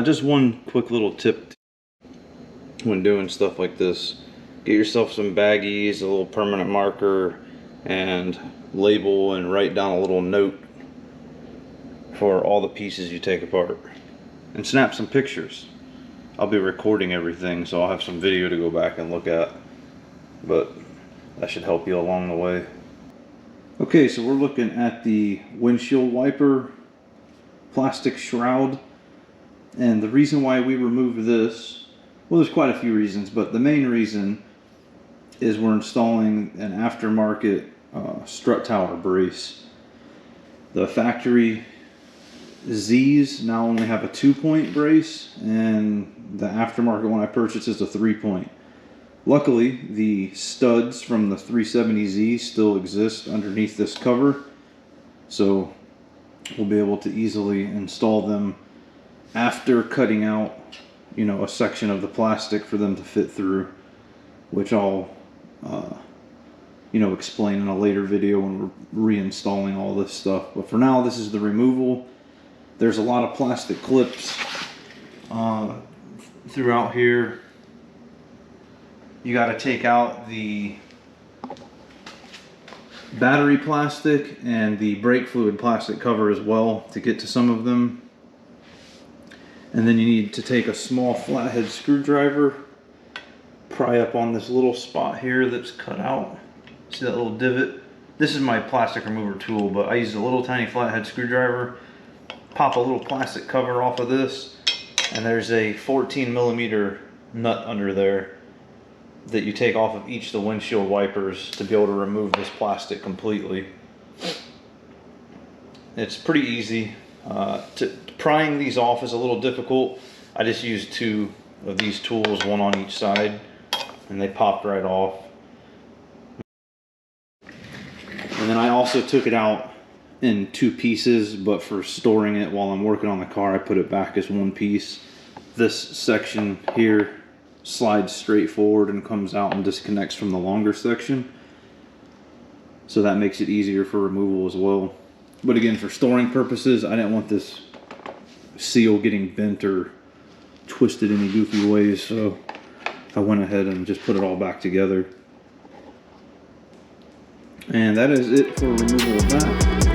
Just one quick little tip when doing stuff like this. Get yourself some baggies, a little permanent marker, and label and write down a little note for all the pieces you take apart. And snap some pictures. I'll be recording everything, so I'll have some video to go back and look at. But that should help you along the way. Okay, so we're looking at the windshield wiper plastic shroud. And the reason why we removed this, well, there's quite a few reasons, but the main reason is we're installing an aftermarket strut tower brace. The factory Z's now only have a 2-point brace, and the aftermarket one I purchased is a 3-point. Luckily, the studs from the 370Z still exist underneath this cover, so we'll be able to easily install them after cutting out, you know, a section of the plastic for them to fit through, which I'll you know, explain in a later video when we're reinstalling all this stuff. But for now, this is the removal. There's a lot of plastic clips throughout here. You got to take out the battery plastic and the brake fluid plastic cover as well to get to some of them. And then you need to take a small flathead screwdriver, pry up on this little spot here that's cut out. See that little divot? This is my plastic remover tool, but I use a little tiny flathead screwdriver, pop a little plastic cover off of this, and there's a 14mm nut under there that you take off of each of the windshield wipers to be able to remove this plastic completely. It's pretty easy. Prying these off is a little difficult. I just used 2 of these tools, one on each side, and they popped right off. And then I also took it out in 2 pieces, but for storing it while I'm working on the car, I put it back as one piece. This section here slides straight forward and comes out and disconnects from the longer section, so that makes it easier for removal as well. But again, for storing purposes, I didn't want this seal getting bent or twisted any goofy ways, so I went ahead and just put it all back together. And that is it for removal of that.